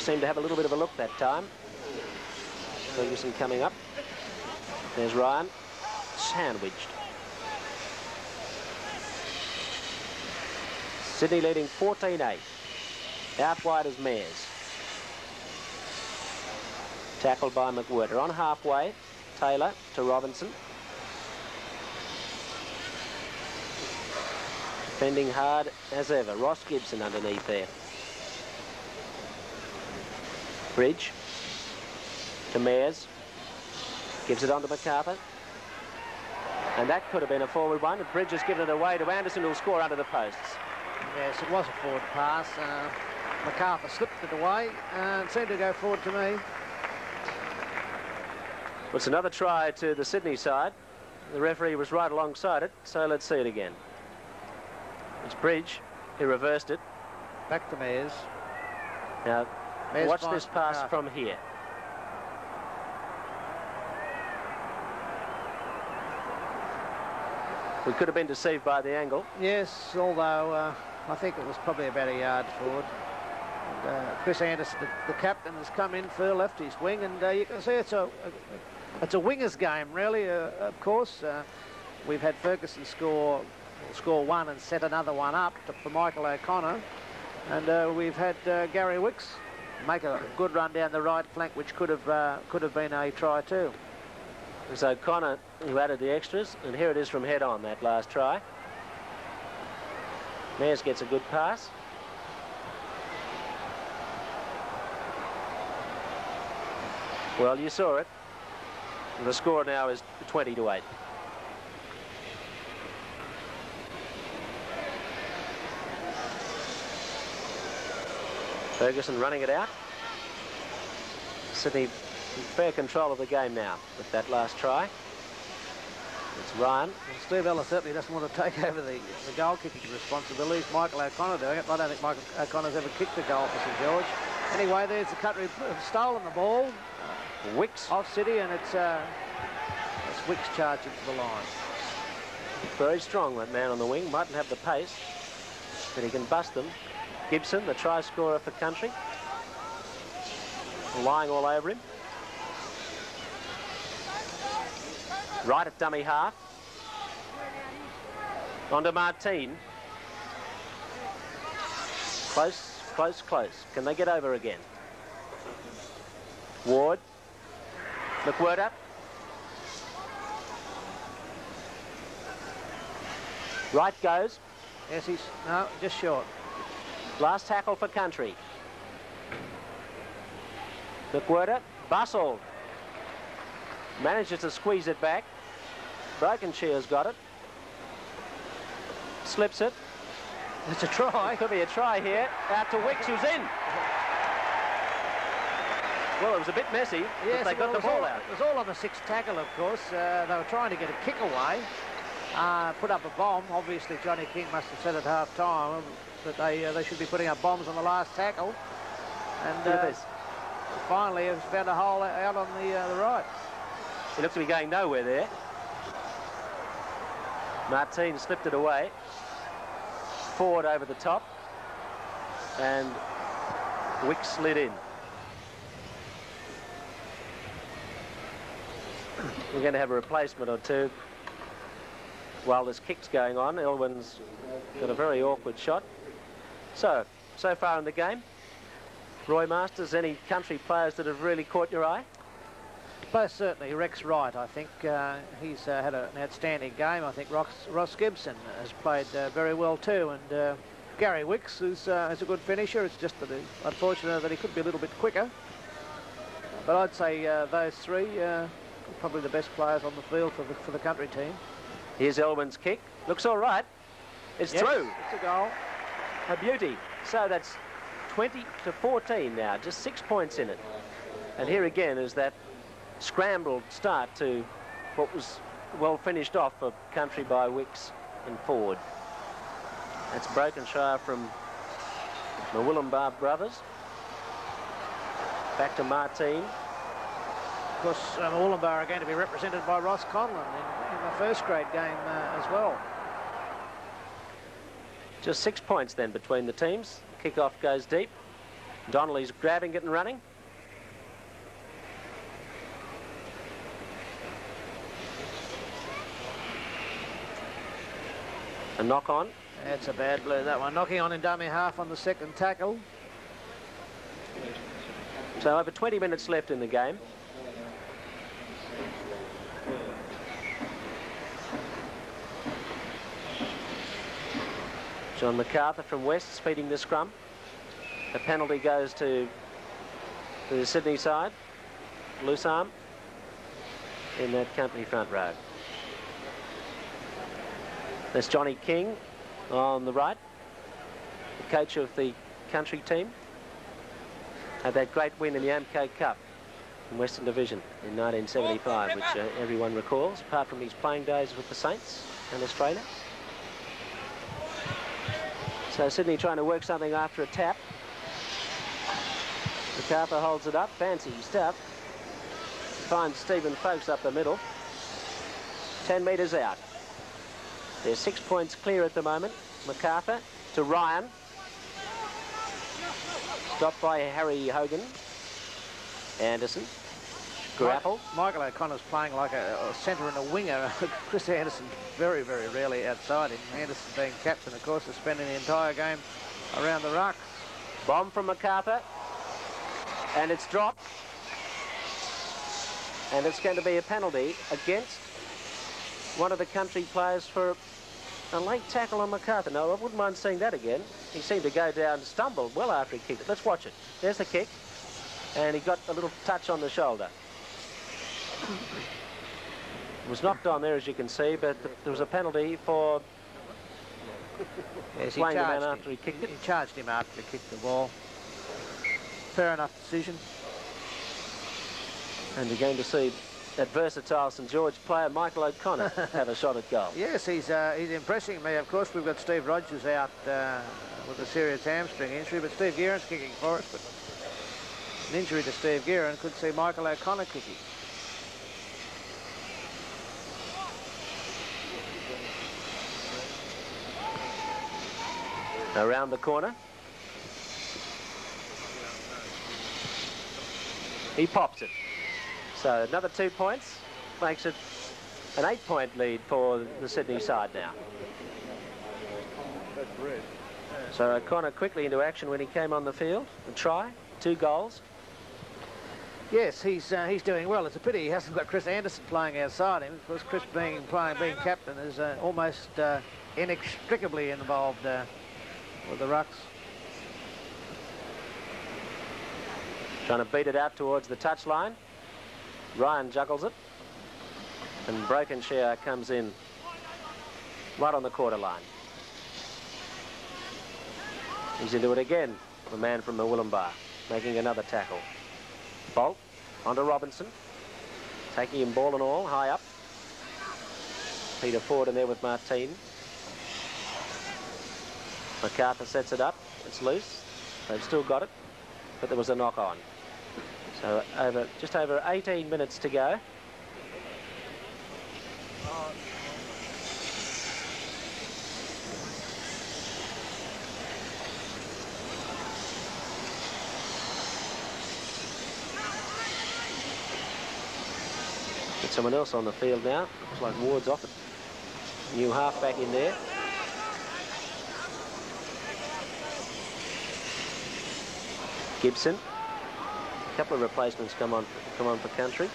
Wicks seemed to have a little bit of a look that time. Ferguson coming up. There's Ryan. Sandwiched. Sydney leading 14-8. Out wide is Mayers. Tackled by McWhirter. On halfway, Taylor to Robinson. Defending hard as ever. Ross Gibson underneath there. Bridge to Mayers. Gives it on to MacArthur. And that could have been a forward one. Bridge has given it away to Anderson, who'll score under the posts. Yes, it was a forward pass. MacArthur slipped it away and seemed to go forward to me. It's another try to the Sydney side. The referee was right alongside it, so let's see it again. It's Bridge. He reversed it. Back to Mayers. Now, Mayers watch this pass MacArthur from here. We could have been deceived by the angle. Yes, although I think it was probably about a yard forward. And, Chris Anderson, the captain, has come in for lefty's wing, and you can see it's a winger's game, really. Of course, we've had Ferguson score one and set another one up for Michael O'Connor, and we've had Gary Wicks make a good run down the right flank, which could have been a try too. It was O'Connor who added the extras, and here it is from head on, that last try. Mayers gets a good pass. Well, you saw it. The score now is 20-8. Ferguson running it out. Sydney in fair control of the game now with that last try. It's Ryan. Well, Steve Ellis certainly doesn't want to take over the goal-kicking responsibilities. Michael O'Connor doing it. I don't think Michael O'Connor's ever kicked a goal for St George. Anyway, there's the country stolen the ball. Wicks. Off City, and it's Wicks charging to the line. Very strong, that man on the wing. Mightn't have the pace, but he can bust them. Gibson, the try scorer for country. Lying all over him. Right at dummy half. On to Martine. Close, close, close. Can they get over again? Ward. McWhirter. Right goes. Yes, he's... No, just short. Last tackle for country. McWhirter. Bustled. Manages to squeeze it back. Brokenshire's got it. Slips it. It's a try. Could be a try here. Out to Wicks, who's in. Well, it was a bit messy, yes, but they got the ball out. It was all on the sixth tackle, of course. They were trying to get a kick away. Put up a bomb. Obviously, Johnny King must have said at half-time that they should be putting up bombs on the last tackle. And finally, has found a hole out on the right. He looks to be going nowhere there. Martine slipped it away. Forward over the top. And Wicks slid in. We're going to have a replacement or two while this kick's going on. Elwyn's got a very awkward shot. So far in the game, Roy Masters, any country players that have really caught your eye? Most certainly, Rex Wright. I think he's had an outstanding game. I think Ross Gibson has played very well too, and Gary Wicks is a good finisher. It's just that unfortunate that he could be a little bit quicker. But I'd say those three are probably the best players on the field for the country team. Here's Elwyn's kick. Looks all right. It's through. It's a goal. A beauty. So that's 20-14 now. Just 6 points in it. And here again is that scrambled start to what was well finished off for country by Wicks and Ford. That's Brokenshire from the Willumbar brothers. Back to Martine. Of course, Willumbar are going to be represented by Ross Conlon in the first grade game as well. Just 6 points then between the teams. Kick-off goes deep. Donnelly's grabbing it and running. A knock on. That's a bad blue, that one. Knocking on in dummy half on the second tackle. So over 20 minutes left in the game. John MacArthur from West speeding the scrum. The penalty goes to the Sydney side. Loose arm in that company front row. There's Johnny King on the right, the coach of the country team. Had that great win in the Amco Cup in Western Division in 1975, which everyone recalls, apart from his playing days with the Saints in Australia. So Sydney trying to work something after a tap. MacArthur holds it up, fancy stuff. Finds Stephen Folkes up the middle. 10 metres out. They're 6 points clear at the moment. MacArthur to Ryan. Stopped by Harry Hogan. Anderson. Grapple. Michael O'Connor's playing like a centre and a winger. Chris Anderson very, very rarely outside him. Anderson being captain, of course, is spending the entire game around the ruck. Bomb from MacArthur. And it's dropped. And it's going to be a penalty against one of the country players for a late tackle on MacArthur. No, I wouldn't mind seeing that again. He seemed to go down and stumble well after he kicked it. Let's watch it. There's the kick. And he got a little touch on the shoulder. It was knocked on there, as you can see, but there was a penalty for playing the man after he kicked it. He charged him after he kicked the ball. Fair enough decision. And you're going to see that versatile St George player, Michael O'Connor, have a shot at goal. Yes, he's impressing me. Of course, we've got Steve Rogers out with a serious hamstring injury, but Steve Guerin's kicking for us. But an injury to Steve Guerin could see Michael O'Connor kicking. Around the corner. He pops it. So another 2 points makes it an 8-point lead for the Sydney side now. So O'Connor quickly into action when he came on the field. A try, 2 goals. Yes, he's doing well. It's a pity he hasn't got Chris Anderson playing outside him. Of course, Chris being captain is almost inextricably involved with the rucks. Trying to beat it out towards the touchline. Ryan juggles it. And Brokenshire comes in right on the quarter line. He's into it again. The man from the Willumbar making another tackle. Bolt onto Robinson. Taking him ball and all, high up. Peter Ford in there with Martin. MacArthur sets it up. It's loose. They've still got it. But there was a knock on. So just over 18 minutes to go. Get someone else on the field now. Looks like Ward's off it. New half back in there. Gibson. A couple of replacements come on for country.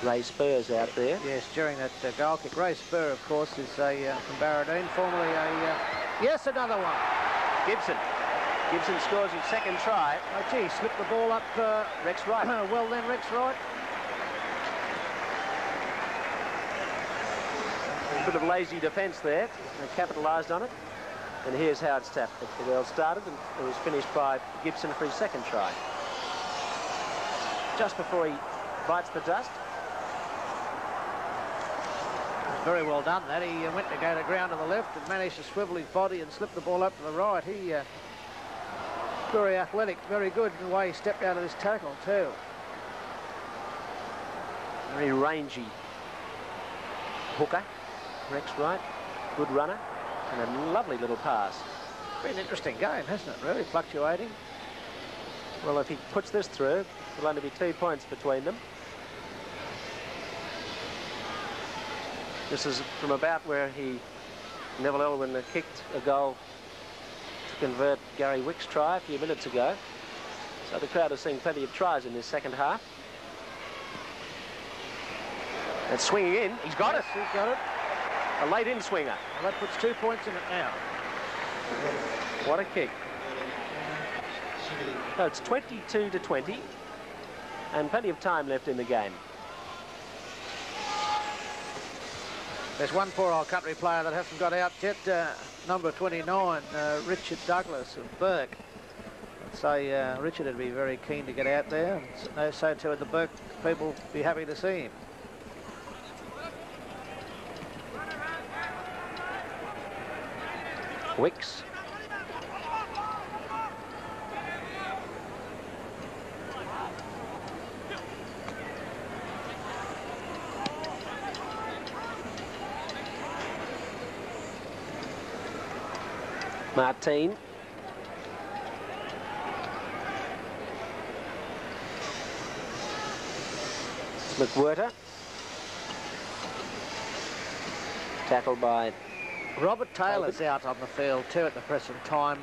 Ray Spur's out there. Yes, during that goal kick. Ray Spur, of course, is from Barradine, formerly a... yes, another one. Gibson. Gibson scores his second try. Oh, gee, slipped the ball up. Rex Wright. Well then, Rex Wright. A bit of lazy defence there. They capitalised on it. And here's how it's tapped. It well started and it was finished by Gibson for his second try. Just before he bites the dust. Very well done that. He went to go to ground to the left and managed to swivel his body and slip the ball up to the right. He very athletic, very good in the way he stepped out of this tackle too. Very rangy hooker, Rex Wright, good runner, and a lovely little pass. Been an interesting game, hasn't it? Really fluctuating. Well, if he puts this through, it'll only be 2 points between them. This is from about where Neville Elwyn kicked a goal to convert Gary Wick's try a few minutes ago. So the crowd is seeing plenty of tries in this second half. And swinging in, he's got it. He's got it. A late in swinger. Well, that puts 2 points in it now. What a kick. So it's 22-20 and plenty of time left in the game. There's one poor old country player that hasn't got out yet, number 29, Richard Douglas of Burke. I'd say Richard would be very keen to get out there, and so too would the Burke people be happy to see him. Wicks. Martin. McWhirter. Tackled by... Robert Taylor's out on the field too at the present time,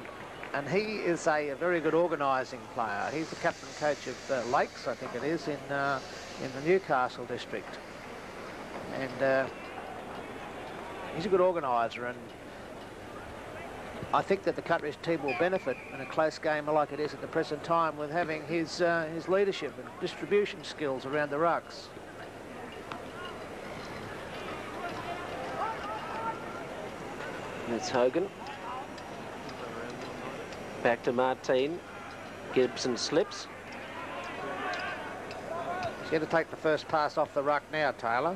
and he is a very good organising player. He's the captain coach of Lakes, I think it is, in the Newcastle district. And he's a good organiser, and I think that the country's team will benefit in a close game like it is at the present time with having his leadership and distribution skills around the rucks. It's Hogan. Back to Martin. Gibson slips. He's going to take the first pass off the ruck now, Taylor.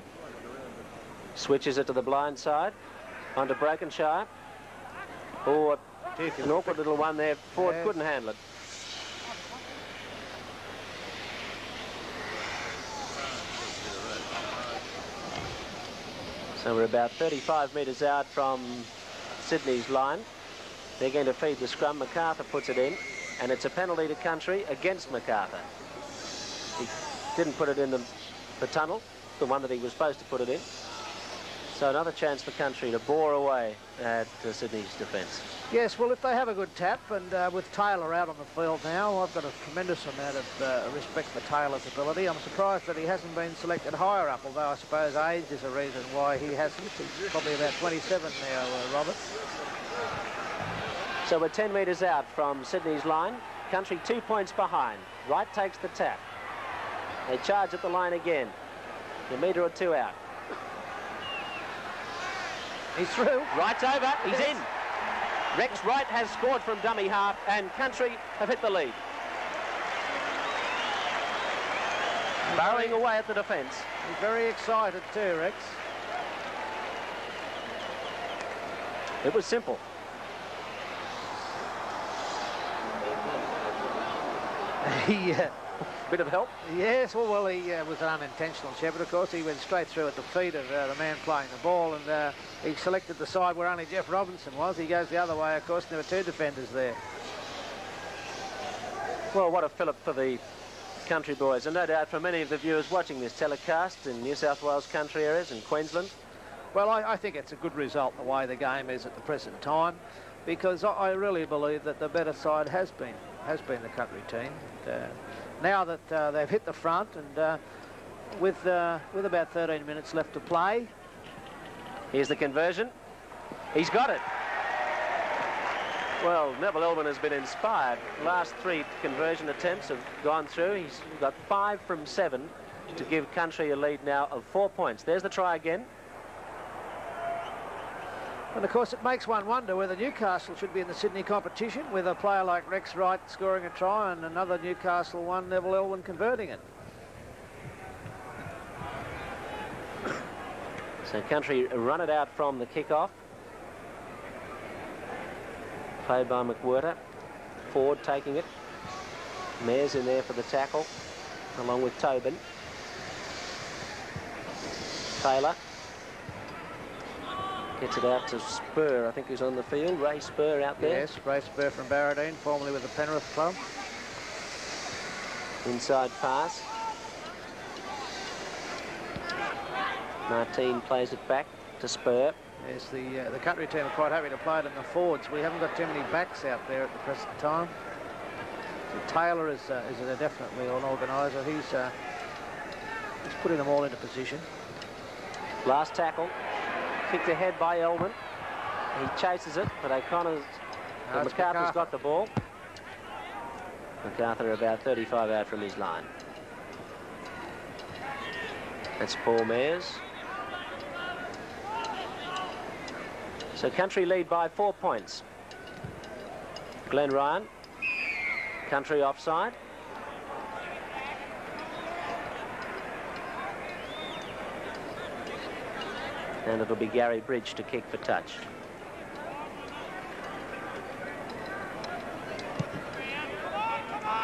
Switches it to the blind side. Onto Brokenshire. Oh, an awkward little one there. Ford couldn't handle it. So we're about 35 metres out from Sydney's line. They're going to feed the scrum. MacArthur puts it in, and it's a penalty to country against MacArthur. He didn't put it in the tunnel, the one that he was supposed to put it in. So another chance for country to bore away at Sydney's defence. Yes, well, if they have a good tap, and with Taylor out on the field now, I've got a tremendous amount of respect for Taylor's ability. I'm surprised that he hasn't been selected higher up, although I suppose age is a reason why he hasn't. He's probably about 27 now, Robert. So we're 10 metres out from Sydney's line. Country 2 points behind. Wright takes the tap. They charge at the line again. A metre or two out. He's through. Wright's over. He's in. Rex Wright has scored from dummy half, and country have hit the lead. Burrowing away at the defence. He's very excited too, Rex. It was simple. Bit of help? Yes, well, he was an unintentional shepherd, of course. He went straight through at the feet of the man playing the ball, and he selected the side where only Jeff Robinson was. He goes the other way, of course, and there were two defenders there. Well, what a fillip for the country boys, and no doubt for many of the viewers watching this telecast in New South Wales country areas and Queensland. Well, I think it's a good result the way the game is at the present time, because I really believe that the better side has been the country team. And, now that they've hit the front, and with about 13 minutes left to play. Here's the conversion. He's got it. Well, Neville Elwyn has been inspired. Last 3 conversion attempts have gone through. He's got 5 from 7 to give country a lead now of 4 points. There's the try again. And of course it makes one wonder whether Newcastle should be in the Sydney competition with a player like Rex Wright scoring a try and another Newcastle one, Neville Elwyn, converting it. So country run it out from the kick-off. Played by McWhirter. Ford taking it. Mares in there for the tackle, along with Tobin. Taylor gets it out to Spur, I think, who's on the field. Ray Spur out there. Yes, Ray Spur from Barradine, formerly with the Penrith club. Inside pass. Martin plays it back to Spur. Yes, the country team are quite happy to play it in the forwards. We haven't got too many backs out there at the present time. So Taylor is definitely an organiser. He's putting them all into position. Last tackle, kicked ahead by Elman. He chases it, but O'Connor's... MacArthur's got the ball. MacArthur about 35 out from his line. That's Paul Mayers. So Country lead by 4 points. Glenn Ryan. Country offside. And it'll be Gary Bridge to kick for touch.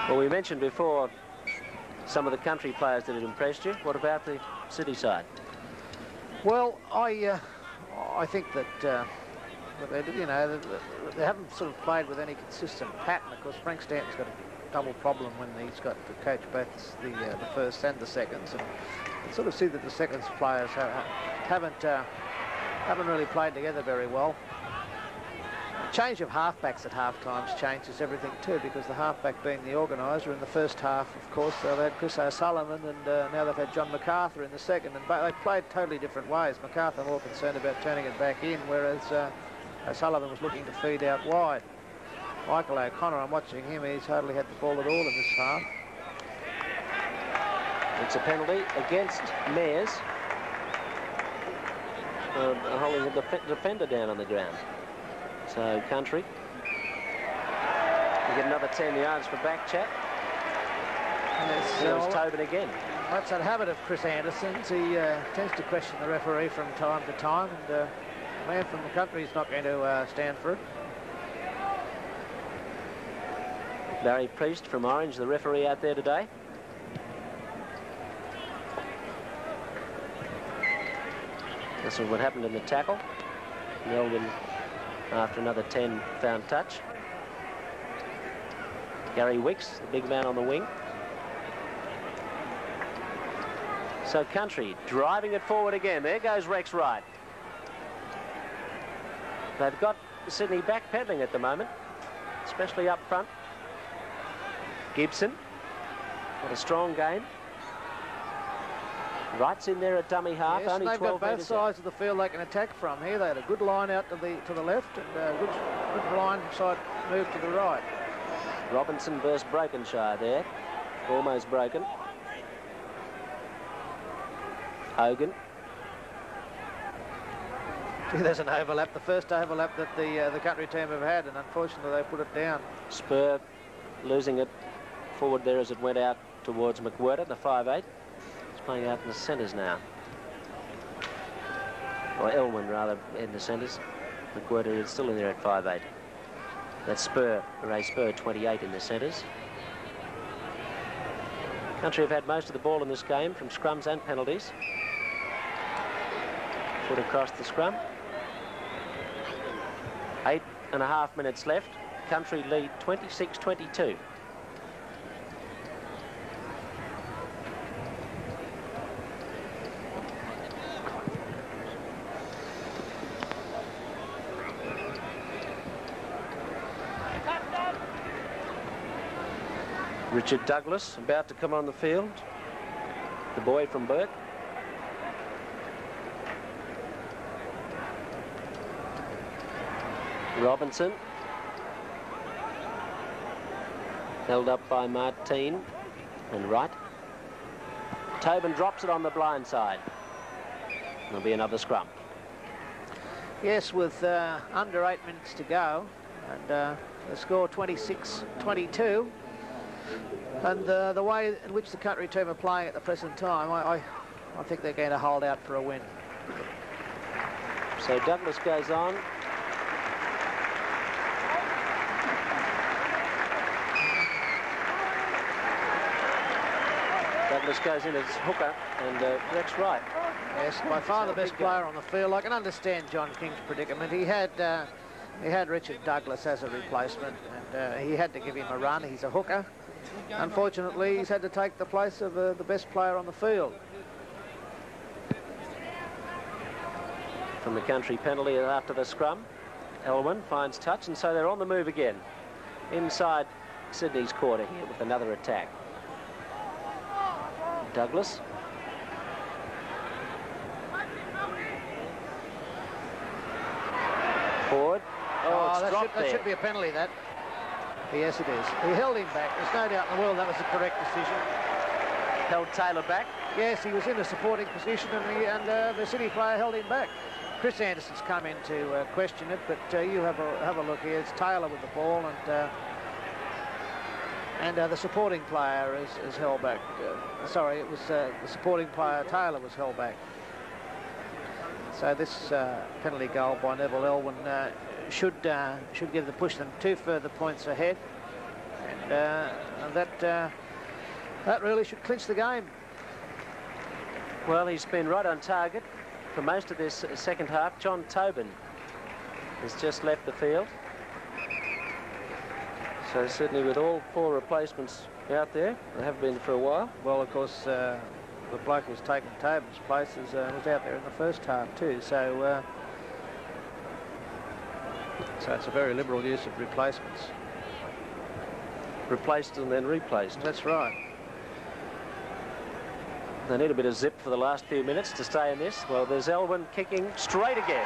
Well, we mentioned before some of the Country players that had impressed you. What about the City side? Well, I think that they haven't sort of played with any consistent pattern. Of course, Frank Stanton's got a double problem when he's got to coach both the first and the seconds, and you sort of see that the seconds players haven't really played together very well. Change of halfbacks at half times changes everything too, because the halfback being the organiser in the first half, of course, they've had Chris O'Sullivan, and now they've had John MacArthur in the second, and they played totally different ways. MacArthur more concerned about turning it back in, whereas O'Sullivan was looking to feed out wide. Michael O'Connor, I'm watching him, he's hardly had the ball at all in this half. It's a penalty against Mayers, holding the defender down on the ground. So Country, you get another 10 yards for back chat. There's Tobin again. That's that habit of Chris Anderson's. He tends to question the referee from time to time, and the man from the Country is not going to stand for it. Larry Priest from Orange, the referee out there today. This is what happened in the tackle. Melbourne, after another 10, found touch. Gary Wicks, the big man on the wing. So Country driving it forward again. There goes Rex Wright. They've got Sydney backpedaling at the moment, especially up front. Gibson, what a strong game. Wright's in there at dummy half. Yes, only they've 12 got both sides of the field they can attack from here. They had a good line out to the left, and good blind side move to the right. Robinson versus Brokenshire there, almost broken. Hogan. There's an overlap, the first overlap that the Country team have had, and unfortunately they put it down. Spur losing it forward there as it went out towards McWhirter, the 5'8". Playing out in the centres now. Or Elman, rather, in the centres. McWhirter is still in there at 5'8". That's Spur, Ray Spur, 28 in the centres. Country have had most of the ball in this game from scrums and penalties. Foot across the scrum. 8.5 minutes left. Country lead 26-22. Richard Douglas about to come on the field, the boy from Burke. Robinson, held up by Martin and Wright. Tobin drops it on the blind side. There'll be another scrum. Yes, with under 8 minutes to go, and the score 26-22. And the way in which the Country team are playing at the present time, I think they're going to hold out for a win. So Douglas goes on. Douglas goes in as hooker, and Rex Wright. Yes, by far the best player on the field. I can understand John King's predicament. He had Richard Douglas as a replacement, and he had to give him a run. He's a hooker. unfortunately, he's had to take the place of the best player on the field. From the Country penalty after the scrum, Elwyn finds touch, and so they're on the move again. Inside Sydney's quarter here with another attack. Douglas. Forward. Oh, it's dropped there. That should be a penalty, that. Yes, it is. He held him back. There's no doubt in the world that was the correct decision. Held Taylor back? Yes, he was in a supporting position, and the City player held him back. Chris Anderson's come in to question it, but you have a look here. It's Taylor with the ball, and the supporting player is held back. Sorry, it was the supporting player, Taylor, was held back. So this penalty goal by Neville Elwyn should push them 2 further points ahead, and that really should clinch the game. Well, he's been right on target for most of this second half. John Tobin has just left the field. So Sydney with all 4 replacements out there. They have been for a while. Well, of course, the bloke who's taken Tobin's place was out there in the first half too. So it's a very liberal use of replacements. Replaced and then replaced. That's right. They need a bit of zip for the last few minutes to stay in this. Well, there's Elwyn kicking straight again.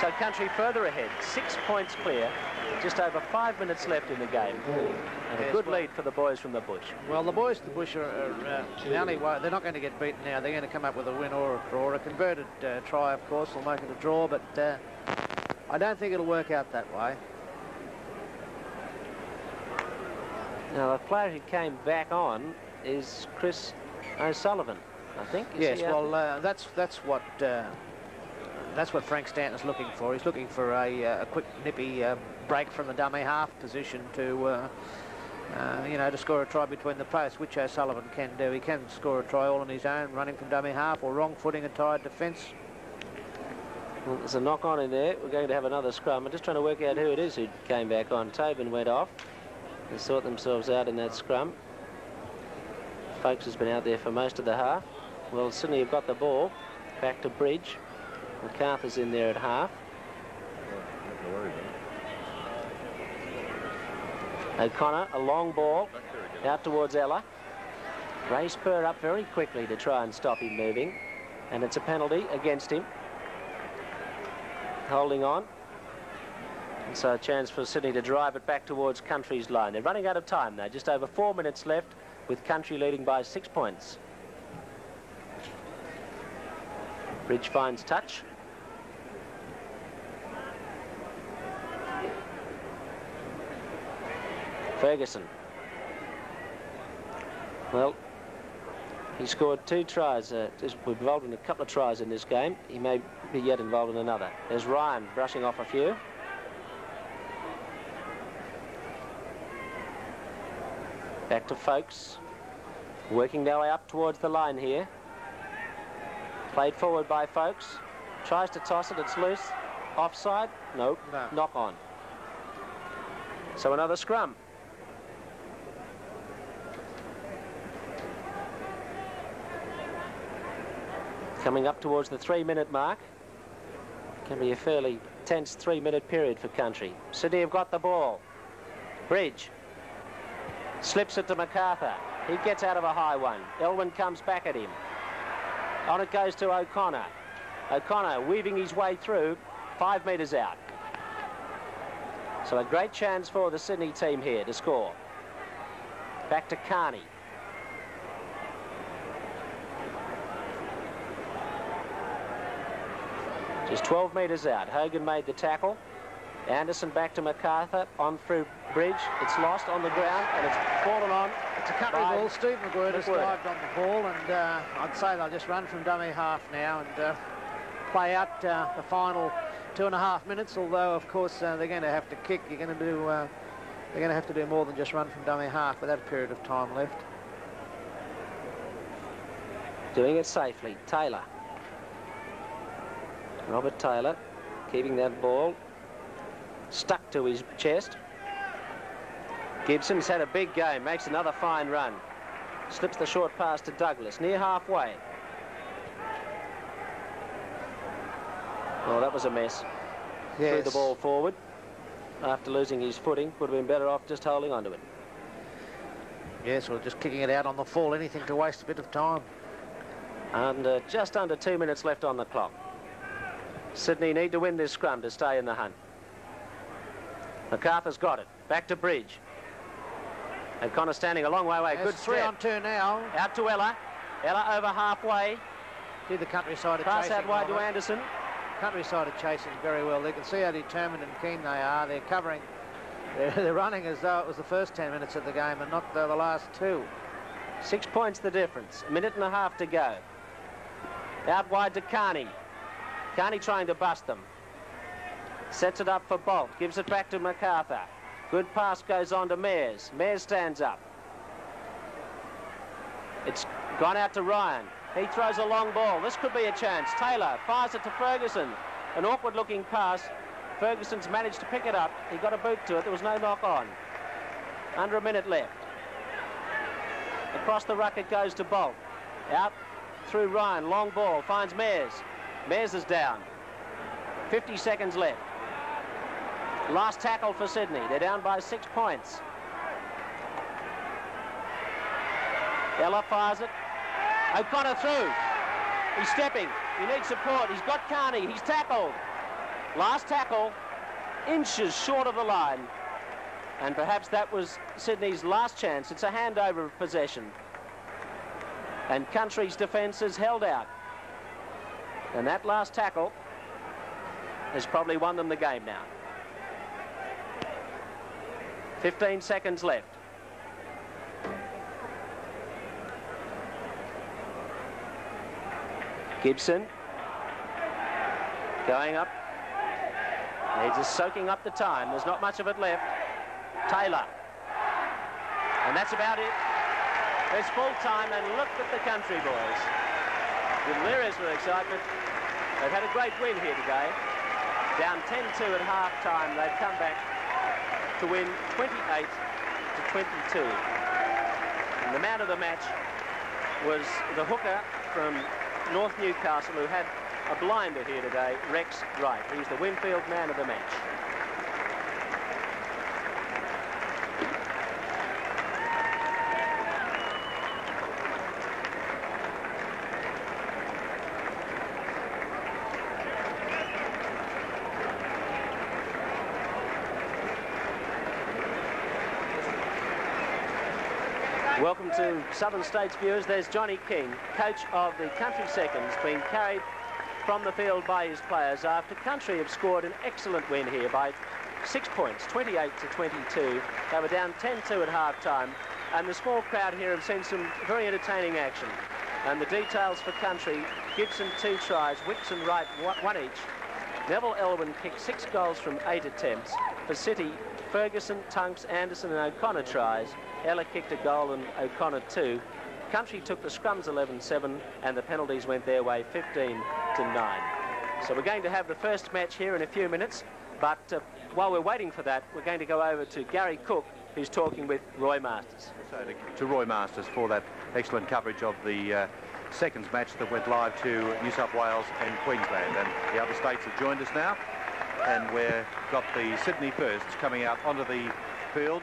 So Country further ahead, 6 points clear. Just over 5 minutes left in the game. And a good lead for the boys from the bush. Well, the boys from the bush are the only way. They're not going to get beaten now. They're going to come up with a win or a draw. A converted try, of course, will make it a draw, but I don't think it'll work out that way. Now, the player who came back on is Chris O'Sullivan, I think. Yes, well, that's what Frank Stanton's looking for. He's looking for a quick, nippy break from the dummy half position to, to score a try between the posts, which O'Sullivan can do. He can score a try all on his own, running from dummy half or wrong footing a tired defence. Well, there's a knock on in there. We're going to have another scrum. I'm just trying to work out who it is who came back on. Tobin went off. They sort themselves out in that scrum. Folks has been out there for most of the half. Well, Sydney have got the ball. Back to Bridge. MacArthur's in there at half. O'Connor, a long ball out towards Ella. Ray Spur up very quickly to try and stop him moving. And it's a penalty against him. Holding on. And so a chance for Sydney to drive it back towards Country's line. They're running out of time now. Just over 4 minutes left with Country leading by 6 points. Bridge finds touch. Ferguson. Well, he scored 2 tries. We're involved in a couple of tries in this game. He may be yet involved in another. There's Ryan brushing off a few. Back to Folkes. Working their way up towards the line here. Played forward by Folkes. Tries to toss it. It's loose. Offside? Nope. No. Knock on. So another scrum. Coming up towards the 3-minute mark. Can be a fairly tense 3-minute period for Country. Sydney have got the ball. Bridge. Slips it to MacArthur. He gets out of a high one. Elwyn comes back at him. On it goes to O'Connor. O'Connor weaving his way through, 5 metres out. So a great chance for the Sydney team here to score. Back to Carney. Just 12 metres out. Hogan made the tackle. Anderson back to MacArthur, on through Bridge. It's lost on the ground and it's fallen on. It's a Country ball. Steve McWhirter has dived on the ball, and I'd say they'll just run from dummy half now and play out the final 2.5 minutes. Although, of course, they're going to have to kick. They're going to have to do more than just run from dummy half with that period of time left. Doing it safely. Taylor. Robert Taylor keeping that ball stuck to his chest. Gibson's had a big game, makes another fine run. Slips the short pass to Douglas, near halfway. Oh, that was a mess. Yes. Threw the ball forward after losing his footing. Would have been better off just holding onto it. Yes, well, just kicking it out on the full, anything to waste a bit of time. And just under 2 minutes left on the clock. Sydney need to win this scrum to stay in the hunt. MacArthur's got it. Back to Bridge. O'Connor standing a long way away. Good 3 on 2 now. Out to Ella. Ella over halfway. See the Countryside are Pass chasing. out wide to Anderson. Countryside are chasing very well. They can see how determined and keen they are. They're covering. They're running as though it was the first 10 minutes of the game and not the last 2. 6 points the difference. A minute and a half to go. Out wide to Carney. Carney trying to bust them. Sets it up for Bolt. Gives it back to MacArthur. Good pass goes on to Mears. Mears stands up. It's gone out to Ryan. He throws a long ball. This could be a chance. Taylor fires it to Ferguson. An awkward-looking pass. Ferguson's managed to pick it up. He got a boot to it. There was no knock on. Under a minute left. Across the ruck it goes to Bolt. Out through Ryan. Long ball. Finds Mears. Mears is down. 50 seconds left. Last tackle for Sydney. They're down by 6 points. Ella fires it. O'Connor through. He's stepping. He needs support. He's got Carney. He's tackled. Last tackle, inches short of the line. And perhaps that was Sydney's last chance. It's a handover of possession. And Country's defence is held out. And that last tackle has probably won them the game now. 15 seconds left. Gibson going up. He's just soaking up the time. There's not much of it left. Taylor. And that's about it. It's full time, and look at the Country boys. Delirious with excitement. They've had a great win here today. Down 10-2 at half-time. They've come back to win 28-22. And the man of the match was the hooker from North Newcastle, who had a blinder here today, Rex Wright. He's the Winfield man of the match. Welcome to Southern States viewers. There's Johnny King, coach of the Country Seconds, being carried from the field by his players after Country have scored an excellent win here by 6 points, 28-22. They were down 10-2 at half-time, and the small crowd here have seen some very entertaining action. And the details for Country: Gibson 2 tries, Wicks and Wright 1 each. Neville Elwyn kicked 6 goals from 8 attempts. For City, Ferguson, Tunks, Anderson and O'Connor tries. Ella kicked a goal and O'Connor 2. Country took the scrums 11-7 and the penalties went their way 15-9. So we're going to have the first match here in a few minutes, but while we're waiting for that, we're going to go over to Gary Cook, who's talking with Roy Masters. So to Roy Masters for that excellent coverage of the seconds match that went live to New South Wales and Queensland, and the other states have joined us now, and we've got the Sydney Firsts coming out onto the field.